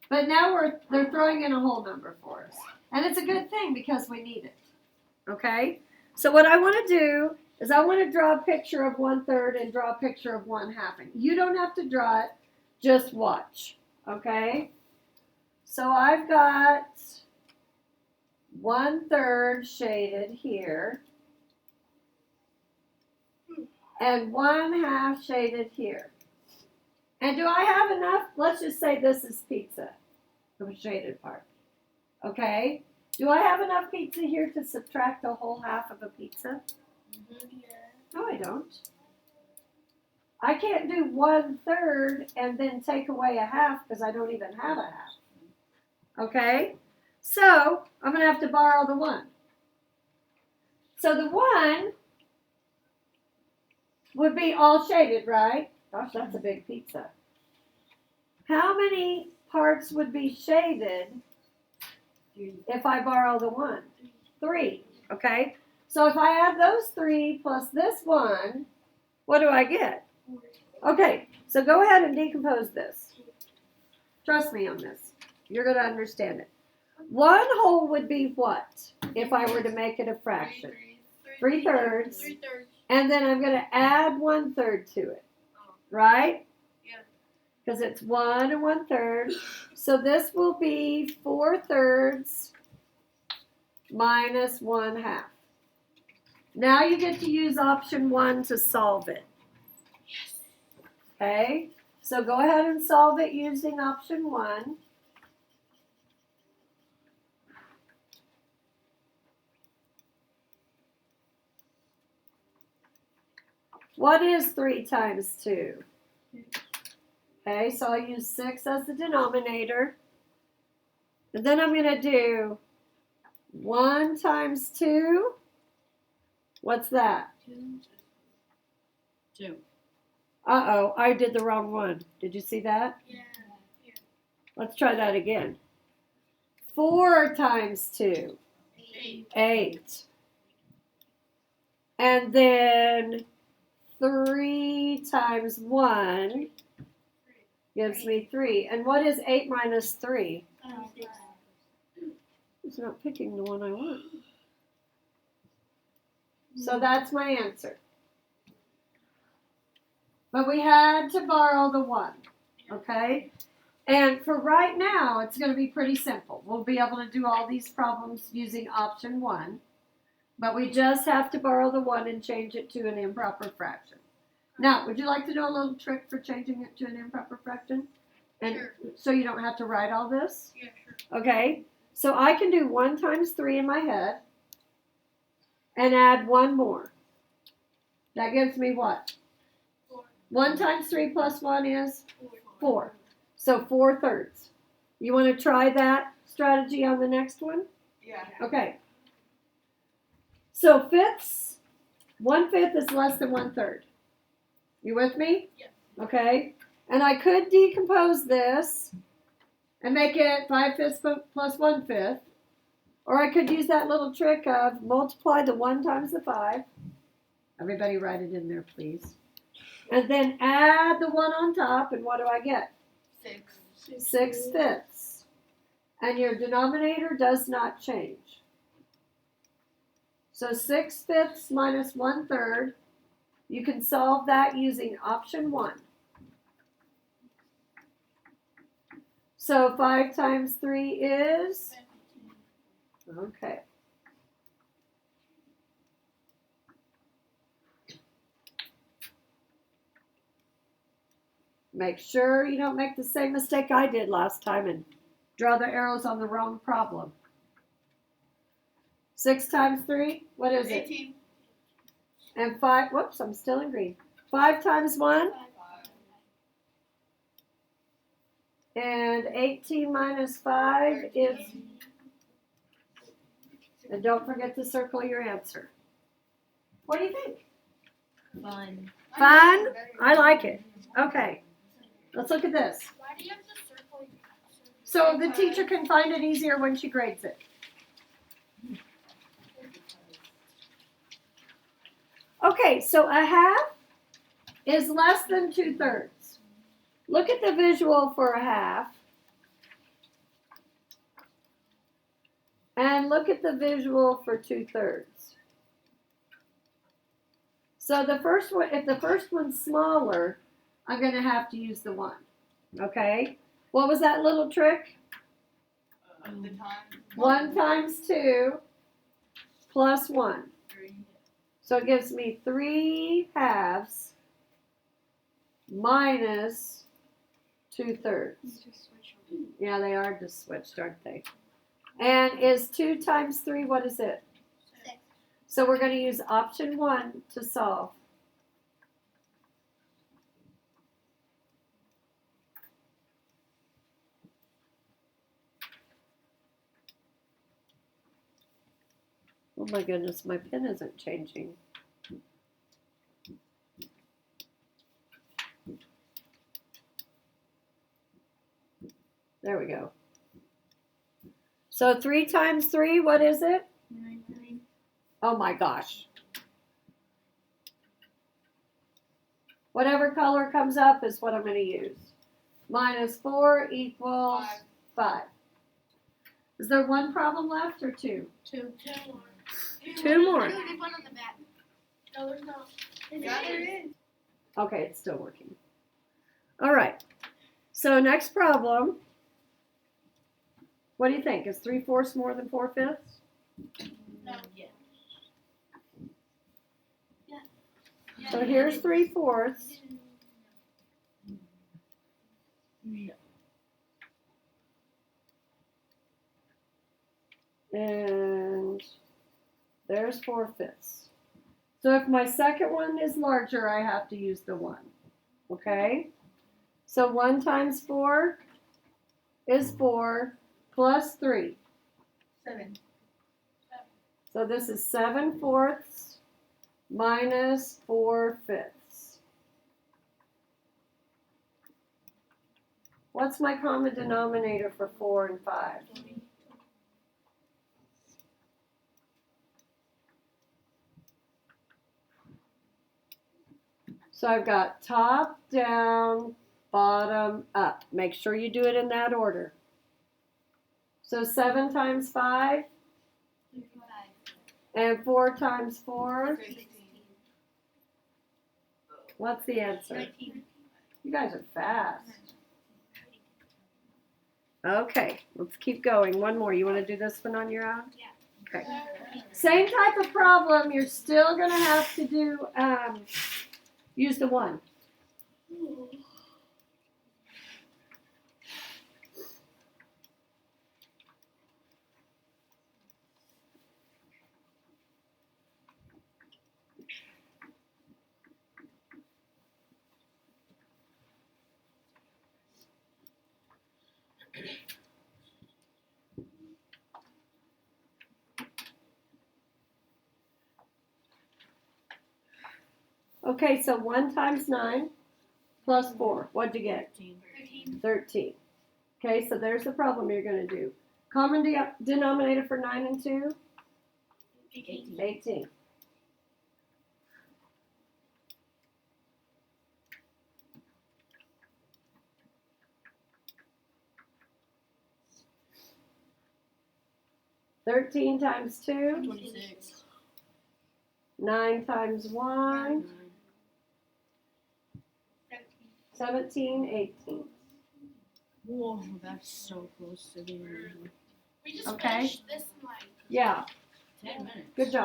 But now they're throwing in a whole number for us. And it's a good thing because we need it. Okay? So what I want to do is I want to draw a picture of 1/3 and draw a picture of 1/2. You don't have to draw it, just watch. Okay? So I've got 1/3 shaded here. And 1/2 shaded here. And do I have enough? Let's just say this is pizza, the shaded part. Okay? Do I have enough pizza here to subtract the whole half of a pizza? Mm-hmm. Yeah. No, I don't. I can't do 1/3 and then take away a half because I don't even have a half. Okay? So, I'm going to have to borrow the 1. So the 1 would be all shaded, right? Gosh, that's a big pizza. How many parts would be shaded if I borrow the 1? 3. Okay? So if I add those 3 plus this 1, what do I get? Okay, so go ahead and decompose this. Trust me on this. You're going to understand it. 1 whole would be what if I were to make it a fraction? 3/3. 3/3. And then I'm going to add 1/3 to it. Right? Yeah. Because it's 1 and 1/3. So this will be 4/3 minus 1/2. Now you get to use option 1 to solve it. Yes. Okay? So go ahead and solve it using option 1. What is 3 times 2? Okay, so I'll use 6 as the denominator. And then I'm going to do 1 times 2. What's that? 2. Uh-oh, I did the wrong one. Did you see that? Yeah. Let's try that again. 4 times 2. 8. 8. And then 3 times 1 gives me 3. And what is 8 minus 3? 6. It's not picking the one I want. So that's my answer. But we had to borrow the 1. Okay? And for right now, it's going to be pretty simple. We'll be able to do all these problems using option 1. But we just have to borrow the 1 and change it to an improper fraction. Now, would you like to know a little trick for changing it to an improper fraction? And Sure. so you don't have to write all this? Yeah, sure. Okay, so I can do 1 times 3 in my head and add 1 more. That gives me what? 4. 1 times 3 plus 1 is 4. 4. So 4/3. You want to try that strategy on the next one? Yeah. Okay. So fifths, 1/5 is less than 1/3. You with me? Yeah. Okay. And I could decompose this and make it 5/5 plus 1/5. Or I could use that little trick of multiply the 1 times the 5. Everybody write it in there, please. And then add the 1 on top, and what do I get? 6. 6/5. And your denominator does not change. So 6/5 minus 1/3. You can solve that using option 1. So 5 times 3 is? Okay. Make sure you don't make the same mistake I did last time and draw the arrows on the wrong problem. 6 times 3, what is it? 18. And 5, whoops, I'm still in green. 5 times 1, 5. and 18 minus 5 is, and don't forget to circle your answer. What do you think? Fun. Fun? I like it. Okay, let's look at this. Why do you have to circle? So the teacher can find it easier when she grades it. Okay, so 1/2 is less than 2/3. Look at the visual for 1/2. And look at the visual for 2/3. So the first one, if the first one's smaller, I'm going to have to use the 1. Okay? What was that little trick? The time. 1 times 2 plus 1. 3. So it gives me 3/2 minus 2/3. Yeah, they are just switched, aren't they? And is 2 times 3, what is it? 6. So we're going to use option 1 to solve. Oh my goodness, my pen isn't changing. There we go. So 3 times 3, what is it? 9. Oh my gosh. Whatever color comes up is what I'm going to use. Minus 4 equals 5. Is there one problem left or 2? 2. 2 more. There's one on the back. No, there's not. Yeah, there is. Okay, it's still working. All right. So next problem. What do you think? Is 3/4 more than 4/5? No. Yeah. So here's 3/4. No. And there's 4/5. So if my second one is larger, I have to use the 1. Okay? So 1 times 4 is 4 plus 3. 7. So this is 7/4 minus 4/5. What's my common denominator for 4 and 5? So I've got top, down, bottom, up. Make sure you do it in that order. So 7 times 5 and 4 times 4. What's the answer? 19. You guys are fast. Okay, let's keep going. One more. You want to do this one on your own? Yeah. Okay. Same type of problem. You're still going to have to do, use the 1. Okay, so 1 times 9 plus 4. What'd you get? 13. 13. Okay, so there's the problem you're going to do. Common denominator for 9 and 2? 18. 18. Thirteen times 2? 26. 9 times 1? 17, 18. Whoa, that's so close to being We just Okay. finished this in like Yeah, 10 minutes. good job.